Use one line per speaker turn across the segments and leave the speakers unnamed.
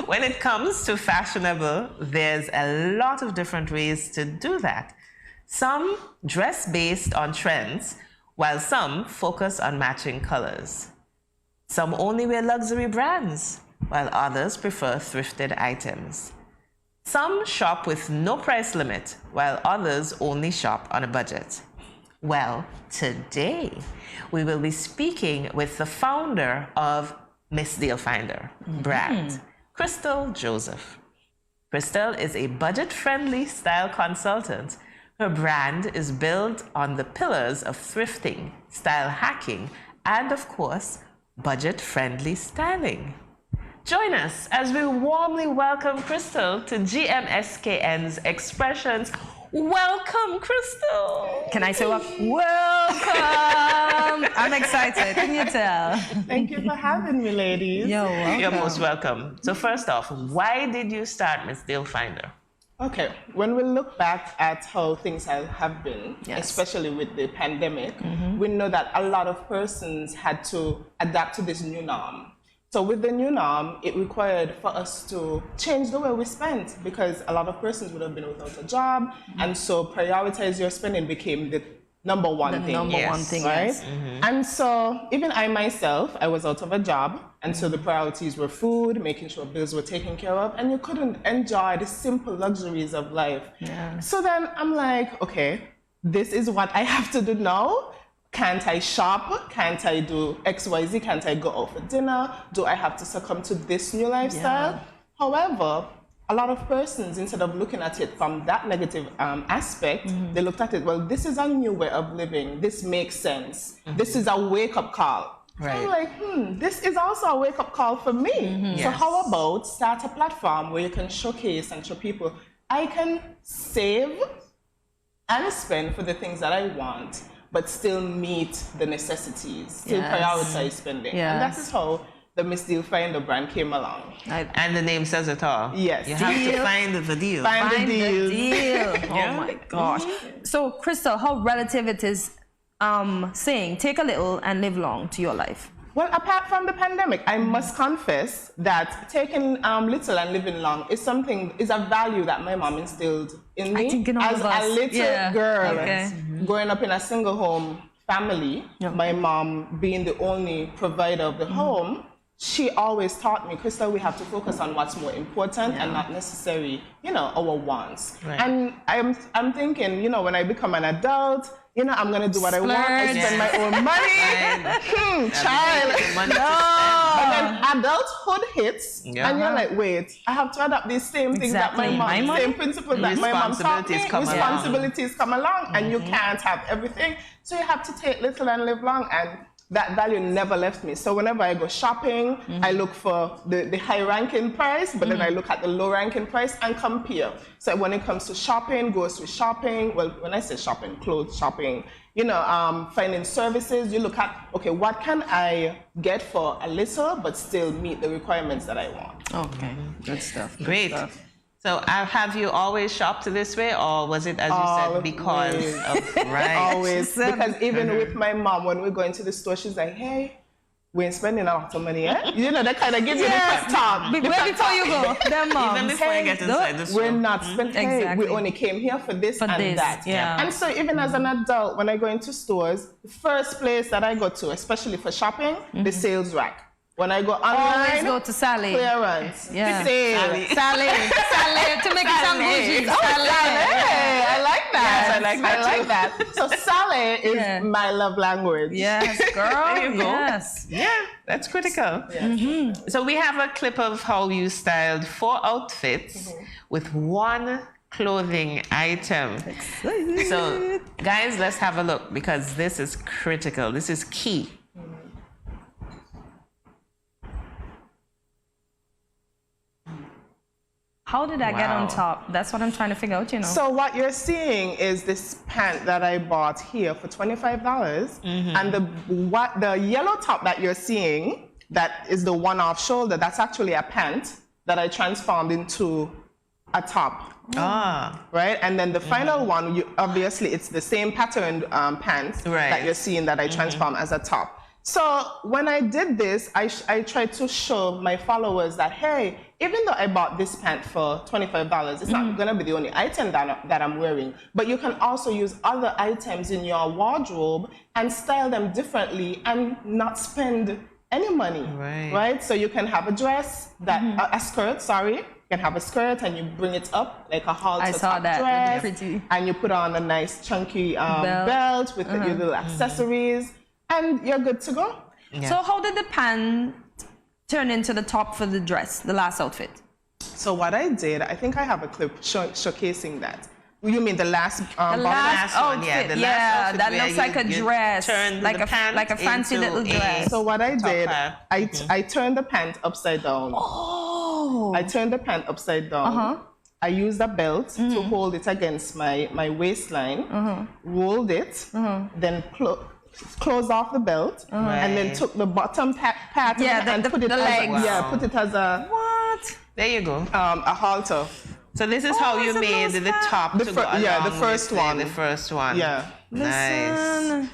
When it comes to fashionable, there's a lot of different ways to do that. Some dress based on trends, while some focus on matching colors. Some only wear luxury brands, while others prefer thrifted items. Some shop with no price limit, while others only shop on a budget. Well, today we will be speaking with the founder of Ms.Deal Finder brand, Christel Joseph. Christel is a budget-friendly style consultant. Her brand is built on the pillars of thrifting, style hacking, and of course, budget-friendly styling. Join us as we warmly welcome Christel to GMSKN's Expressions. Welcome, Christel.
Can I say welcome? I'm excited. Can you tell?
Thank you for having me, ladies.
You're welcome.
You're most welcome. So first off, why did you start Ms.Deal Finder?
Okay, when we look back at how things have been, especially with the pandemic, we know that a lot of persons had to adapt to this new norm. So with the new norm, it required for us to change the way we spent because a lot of persons would have been without a job, and so prioritize your spending became the number one thing. Right? And so even I myself, I was out of a job, and so the priorities were food, making sure bills were taken care of, and you couldn't enjoy the simple luxuries of life. So then I'm like, okay, this is what I have to do now. Can't I shop? Can't I do XYZ? Can't I go out for dinner? Do I have to succumb to this new lifestyle? However, a lot of persons, instead of looking at it from that negative aspect, they looked at it, well, this is a new way of living. This makes sense. This is a wake-up call. Right. So I'm like, this is also a wake-up call for me. So how about start a platform where you can showcase and show people, I can save and spend for the things that I want, but still meet the necessities, still prioritize spending. And that is how the Ms.Deal Finder brand came along.
And the name says it all.
Yes.
You have to find the deal.
Find the deal.
Oh my gosh. So, Christel, how relative it is saying, take a little and live long to your life?
Well, apart from the pandemic, I must confess that taking little and living long is a value that my mom instilled in me as a little girl. Growing up in a single home family, my mom being the only provider of the home, she always taught me, Christel, we have to focus on what's more important and not necessarily, our wants. And I'm thinking, when I become an adult, I'm going to do what I want. I spend my own money. Child. But then adulthood hits, and you're like, wait, I have to adapt these same things that my mom, same principles that my mom taught me. Responsibilities come along, and you can't have everything. So you have to take little and live long, and that value never left me. So whenever I go shopping, I look for the high-ranking price, but then I look at the low-ranking price and compare. So when it comes to shopping, grocery shopping, well, when I say shopping, clothes shopping, finding services, you look at, okay, what can I get for a little, but still meet the requirements that I want?
Okay, good stuff.
Great. So have you always shopped this way, or was it, as you said, because of,
Always. Because even with my mom, when we go into the store, she's like, hey, we ain't spending a lot of money, eh? That kind of gives you the first talk.
Before you go, them moms.
Even before you get inside the store.
We're not spending, we only came here for this and that. And so even as an adult, when I go into stores, the first place that I go to, especially for shopping, the sales rack. When I go online,
always go to Sally.
Clearance.
Sally to make it sound bougie.
Sally. I like that.
Yes, I like that.
So Sally is my love language.
Yes, girl.
There you go.
Yes.
Yeah, that's critical. So we have a clip of how you styled 4 outfits with 1 clothing item. So guys, let's have a look, because this is critical. This is key.
How did I get on top? That's what I'm trying to figure out,
So what you're seeing is this pant that I bought here for $25. And the yellow top that you're seeing, that is the one-off shoulder, that's actually a pant that I transformed into a top. Right? And then the final one, obviously, it's the same patterned pants that you're seeing that I transformed as a top. So when I did this, I tried to show my followers that, hey, even though I bought this pant for $25, it's not gonna be the only item that I'm wearing, but you can also use other items in your wardrobe and style them differently and not spend any money, right? So you can have a dress, a skirt, sorry. You can have a skirt and you bring it up like a halter top dress,
pretty.
and you put on a nice chunky belt with your little accessories, and you're good to go.
So how did the pant turn into the top for the dress, the last outfit?
So what I did, I think I have a clip showcasing that. You mean the last
the last
one,
outfit,
the last outfit
that looks like a dress, like a fancy little dress.
So what I did, I turned the pant upside down.
Oh.
I turned the pant upside down. I used a belt to hold it against my waistline, rolled it, then closed off the belt, and then took the bottom pattern and put it put it as a
There you go.
A halter.
So this is how you made the top to go along
the first one.
The first one.
Yeah.
Nice.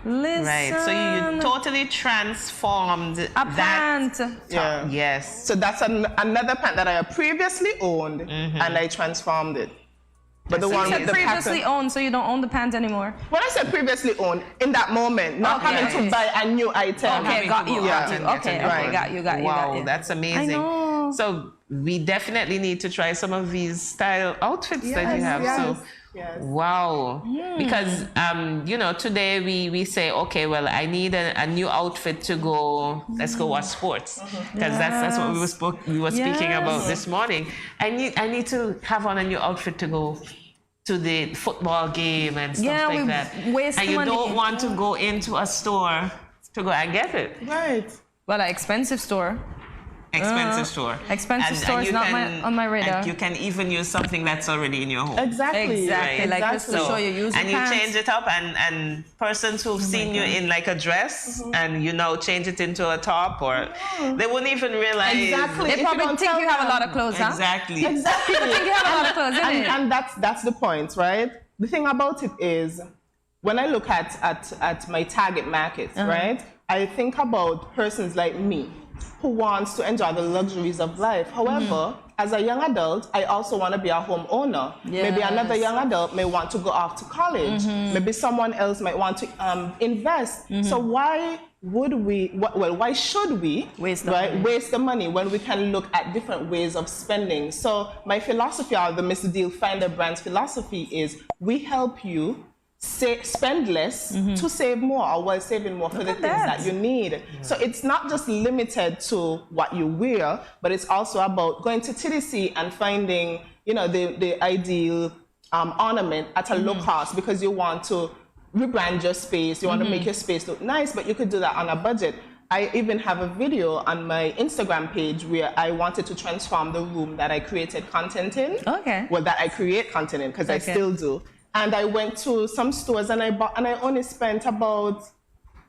Listen.
Right. So you totally transformed
a pant.
Yeah.
Yes.
So that's another pant that I had previously owned, and I transformed it. But the one with the
previously owned, so you don't own the pant anymore.
When I said previously owned, in that moment, not having to buy a new item.
Okay, got you. Okay, got you.
Wow, that's amazing.
I know.
So we definitely need to try some of these style outfits that you have. So wow. Because today we say, okay, well, I need a new outfit to go, let's go watch sports. Because that's what we were speaking about this morning. I need to have on a new outfit to go to the football game and stuff like that. And you don't want to go into a store to go and get it.
Right.
Well, an expensive store.
Expensive store.
Expensive store is not on my radar.
And you can even use something that's already in your home.
Exactly.
Right? Like this to show you use
and you change it up, and persons who've seen you in like a dress and you now change it into a top, or they wouldn't even realize.
Exactly.
They probably think you have a lot of clothes, huh?
Exactly.
People think you have a lot of clothes, isn't it?
And that's the point, right? The thing about it is, when I look at my target market, right, I think about persons like me, who wants to enjoy the luxuries of life. However, as a young adult, I also want to be a homeowner. Maybe another young adult may want to go off to college. Maybe someone else might want to invest. So why should we waste the money when we can look at different ways of spending? So my philosophy, or the Ms.Deal Finder brand's philosophy, is we help you spend less to save more, or while saving more for the things that you need. So it's not just limited to what you wear, but it's also about going to TDC and finding, the ideal ornament at a low cost, because you want to rebrand your space, you want to make your space look nice, but you could do that on a budget. I even have a video on my Instagram page where I wanted to transform the room that I created content in. Well, that I create content in, because I still do. And I went to some stores and I only spent about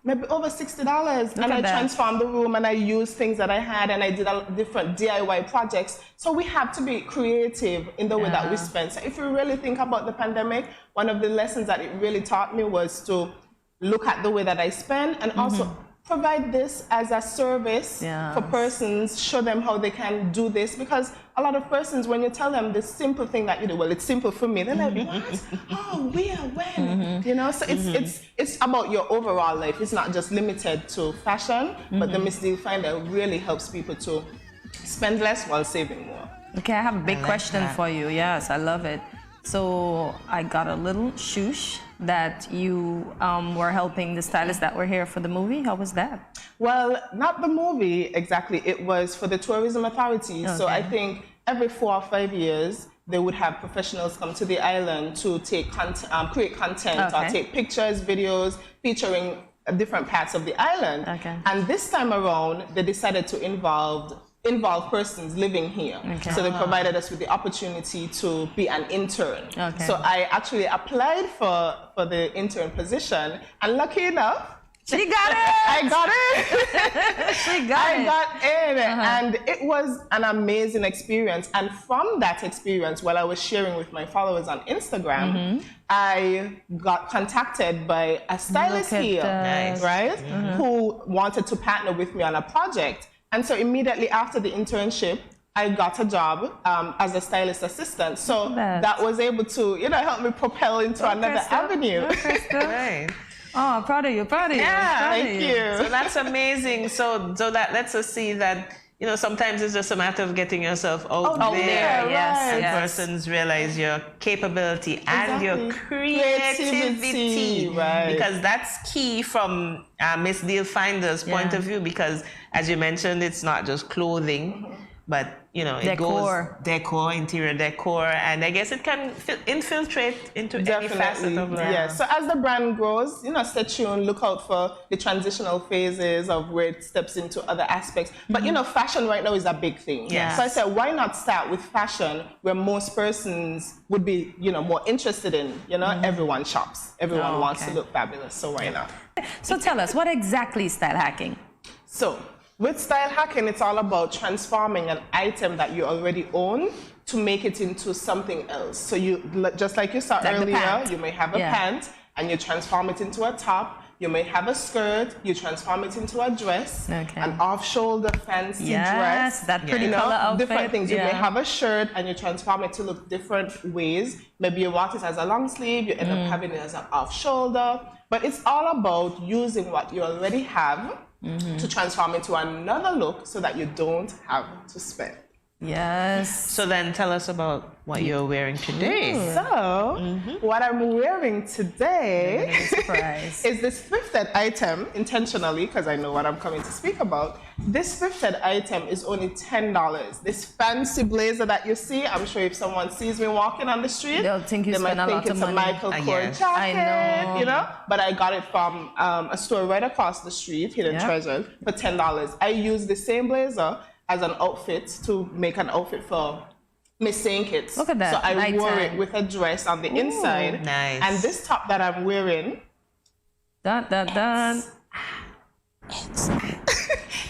maybe over $60. And I transformed the room and I used things that I had, and I did different DIY projects. So we have to be creative in the way that we spend. So if you really think about the pandemic, one of the lessons that it really taught me was to look at the way that I spend, and also provide this as a service for persons, show them how they can do this, because a lot of persons, when you tell them this simple thing that you do, well, it's simple for me, they're like, what? Oh, where, when? So it's about your overall life. It's not just limited to fashion, but the Ms.Deal Finder really helps people to spend less while saving more.
Okay, I have a big question for you. Yes, I love it. So I got a little shoosh that you were helping the stylists that were here for the movie. How was that?
Well, not the movie exactly. It was for the tourism authority. So I think every 4 or 5 years, they would have professionals come to the island to take create content or take pictures, videos featuring different parts of the island. And this time around, they decided to involve persons living here. So they provided us with the opportunity to be an intern. So I actually applied for the intern position, and lucky enough,
she got it.
I got it.
I
got in, and it was an amazing experience. And from that experience, while I was sharing with my followers on Instagram, I got contacted by a stylist here, who wanted to partner with me on a project. And so immediately after the internship, I got a job as a stylist assistant. So that was able to, help me propel into another avenue.
Right.
Oh, proud of you, proud of you.
Yeah, thank you.
So that's amazing. So that lets us see that, sometimes it's just a matter of getting yourself out there.
Yes,
And
yes.
persons realize your capability and your creativity.
Right.
Because that's key from Ms.Deal Finder's point of view, because as you mentioned, it's not just clothing, but it goes decor, interior decor, and I guess it can infiltrate into any facet of life.
Yeah. So as the brand grows, stay tuned, look out for the transitional phases of where it steps into other aspects. But fashion right now is a big thing.
Yes.
So I said, why not start with fashion, where most persons would be, more interested in. Everyone shops, everyone wants to look fabulous. So why not?
So tell us, what exactly is style hacking?
So with style hacking, it's all about transforming an item that you already own to make it into something else. So you, just like you saw earlier, you may have a pant and you transform it into a top. You may have a skirt, you transform it into a dress, an off-shoulder fancy dress.
That pretty color outfit.
Different things. You may have a shirt and you transform it to look different ways. Maybe you want it as a long sleeve, you end up having it as an off-shoulder. But it's all about using what you already have to transform into another look so that you don't have to spend.
Yes.
So then tell us about what you're wearing today.
So, what I'm wearing today
is
this thrifted item, intentionally, because I know what I'm coming to speak about. This thrifted item is only $10. This fancy blazer that you see, I'm sure if someone sees me walking on the street,
they'll think you
they
spend
might
a
think
lot of
it's a
money.
Michael Kors
Yes.
jacket,
I know.
But I got it from a store right across the street, Hidden Treasure, for $10. I use the same blazer as an outfit to make an outfit for Miss St. Kitts.
Look at that.
So I wore
Nighttime.
it with a dress on the inside.
Nice.
And this top that I'm wearing,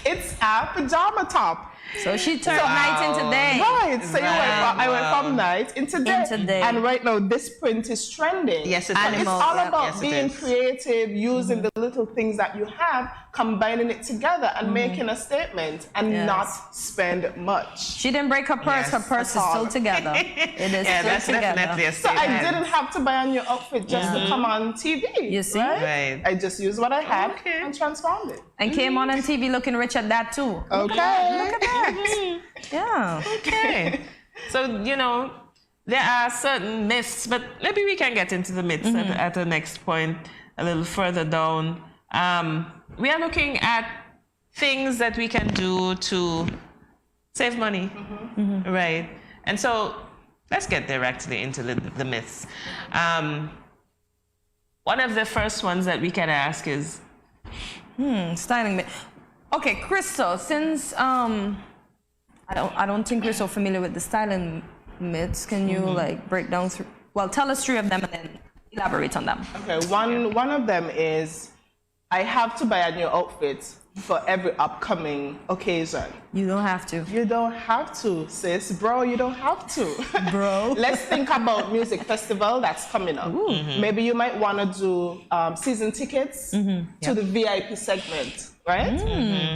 it's a pajama top.
So she turned night into day.
Right. So I went from night into day.
Into day.
And right now, this print is trending.
Yes, it's
It's all about
Yes, it
being
is.
creative, using the little things that you have, combining it together and making a statement and not spend much.
She didn't break her purse.
Yes.
Her purse is still together. It is
Yeah,
still
that's
together.
definitely a
So I
statement.
didn't have to buy a new outfit just to come on TV.
You see?
Right.
I just used what I had
Okay.
and transformed it.
And came on TV looking rich at that too.
Okay.
Look at that. Yeah.
Okay. So, there are certain myths, but maybe we can get into the myths at the next point a little further down. We are looking at things that we can do to save money, right? And so let's get directly into the myths. One of the first ones that we can ask is,
Styling myth. Okay, Christel, since I don't think we're so familiar with the styling myths, can you break down through? Well, tell us 3 of them and then elaborate on them.
Okay, one of them is I have to buy a new outfit for every upcoming occasion.
You don't have to.
You don't have to, sis. Bro, you don't have to.
Bro.
Let's think about music festival that's coming up. Maybe you might want to do season tickets to the VIP segment, right?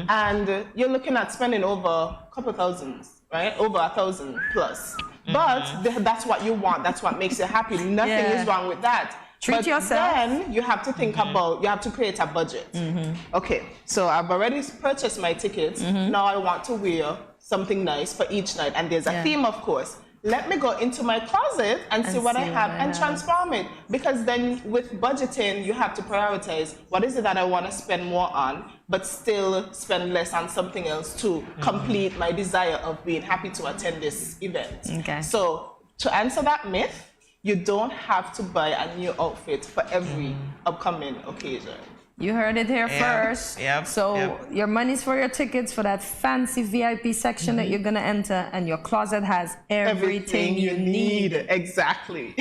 And you're looking at spending over a couple thousands, right? Over 1,000 plus. But that's what you want. That's what makes you happy. Nothing is wrong with that.
Treat yourself.
Then you have to think about, you have to create a budget. Okay, so I've already purchased my tickets. Now I want to wear something nice for each night. And there's a theme, of course. Let me go into my closet and see what I have and transform it. Because then with budgeting, you have to prioritize what is it that I want to spend more on, but still spend less on something else to complete my desire of being happy to attend this event.
Okay.
So to answer that myth, you don't have to buy a new outfit for every upcoming occasion.
You heard it here first. So your money's for your tickets for that fancy VIP section that you're gonna enter, and your closet has everything you need.
Exactly.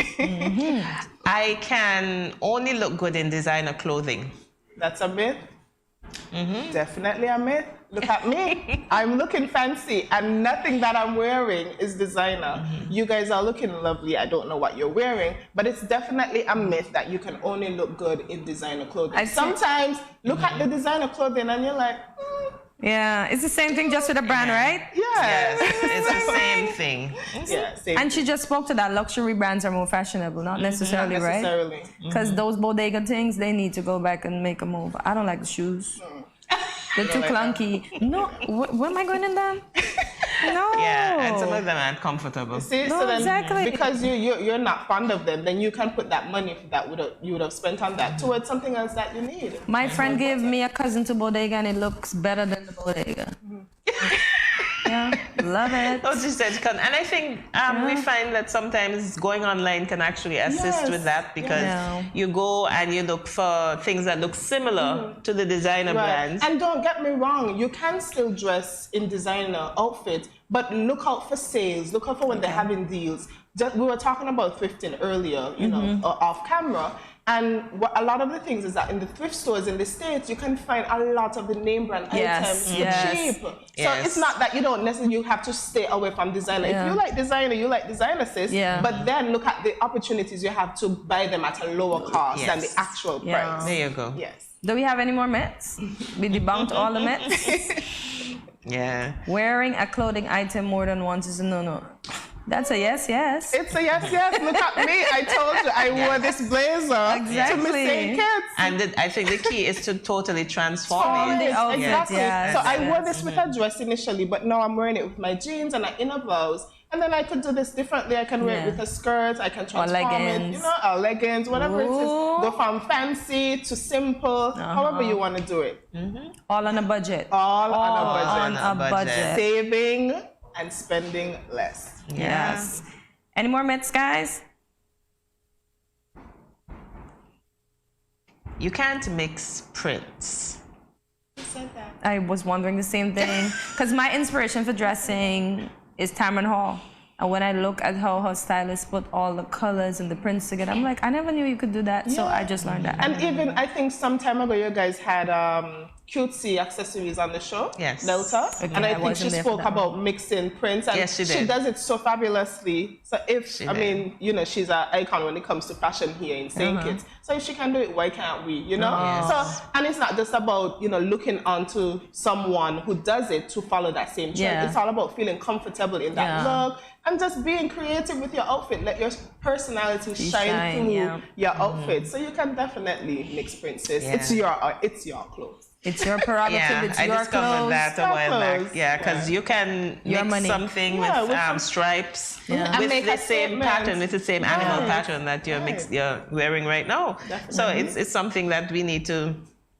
I can only look good in designer clothing.
That's a myth. Definitely a myth. Look at me. I'm looking fancy and nothing that I'm wearing is designer. You guys are looking lovely. I don't know what you're wearing, but it's definitely a myth that you can only look good in designer clothing. Sometimes look at the designer clothing and you're like,
Yeah, it's the same thing, just with a brand, right?
Yes, it's the same thing.
Yeah, same.
And she just spoke to that. Luxury brands are more fashionable, not necessarily,
Not
right?
necessarily.
Because those bodega things, they need to go back and make a move. I don't like the shoes. They're too clunky. No, where am I going in them? No.
Yeah, and some of them aren't comfortable.
See,
No,
so then
exactly.
because you're not fond of them, then you can put that money that you would have spent on that towards something else that you need.
My friend gave me a cousin to bodega, and it looks better than the bodega. Yeah, love it.
Oh, she said, and I think we find that sometimes going online can actually assist
Yes.
with that because
Yeah.
you go and you look for things that look similar to the designer brands.
And don't get me wrong, you can still dress in designer outfits, but look out for sales. Look out for when they're having deals. We were talking about thrifting earlier, you know, off camera. And a lot of the things is that in the thrift stores in the States, you can find a lot of the name brand items for cheap. So
Yes.
it's not that you don't necessarily have to stay away from designer.
Yeah.
If you like designer, sis.
Yeah.
But then look at the opportunities you have to buy them at a lower cost than the
Yes.
actual
Yeah.
price.
There you go.
Yes.
Do we have any more myths? We debunked all the myths.
Yeah.
Wearing a clothing item more than once is a no-no. That's a yes, yes.
It's a yes, yes. Look at me. I told you I wore this blazer to
Exactly.
Miss St. Kitts.
And I think the key is to totally transform it.
the outfit,
Exactly.
yes,
So I
yes.
wore this with a dress initially, but now I'm wearing it with my jeans and an inner blouse. And then I could do this differently. I can wear it
Yeah.
with a skirt. I can transform it,
leggings.
you know, or leggings, whatever it is.
Ooh.
Go from fancy to simple, however you want to do it.
All on a budget.
All on a
on
budget.
a
budget.
budget.
Saving and spending less.
Yes. Any more myths, guys?
You can't mix prints.
I was wondering the same thing. Because my inspiration for dressing is Tamron Hall. And when I look at how her stylists put all the colors and the prints together, I'm like, I never knew you could do that. So I just learned that.
And even, I think some time ago, you guys had cutesy accessories on the show.
Yes.
Delta.
Okay,
And I
I
think she
wasn't there for
spoke
that one.
about mixing prints. And
Yes, she did.
She does it so fabulously. So if,
She
I
did.
mean, you know, she's an icon when it comes to fashion here in St. Kitts. So if she can do it, why can't we, you know? So, and it's not just about, you know, looking onto someone who does it to follow that same trend.
Yeah.
It's all about feeling comfortable in that
Yeah.
look and just being creative with your outfit. Let your personality shine
shine,
through
yeah.
your outfit. So you can definitely mix princess.
Yeah.
It's your clothes.
It's your prerogative.
Yeah,
It's
I
your
discovered
clothes.
that a while
Clothes.
back. Yeah, because you can
Your
mix
money.
something
Yeah,
with
with
stripes
Yeah.
And
with
make
the
a
same
statement.
pattern, with the same animal
Right.
pattern that you're wearing right now. So it's something that we need to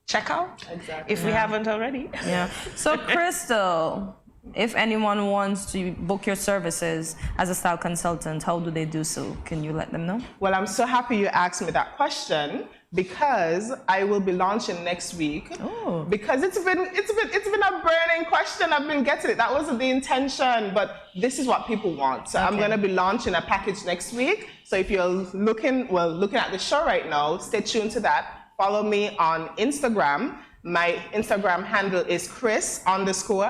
check out
Exactly.
if we haven't already.
Yeah. So, Christel, if anyone wants to book your services as a style consultant, how do they do so? Can you let them know?
Well, I'm so happy you asked me that question because I will be launching next week.
Oh.
Because it's been a burning question. I've been getting it. That wasn't the intention, but this is what people want. So I'm
Okay.
going to be launching a package next week. So if you're looking at the show right now, stay tuned to that. Follow me on Instagram. My Instagram handle is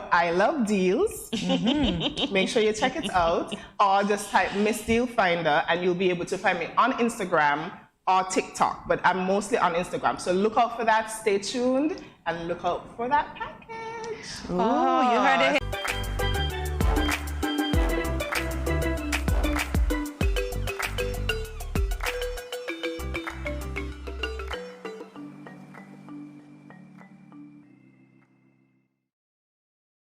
Chris_I-love-deals. Make sure you check it out. Or just type Ms.Deal Finder and you'll be able to find me on Instagram or TikTok. But I'm mostly on Instagram. So look out for that. Stay tuned and look out for that package.
Ooh, you heard it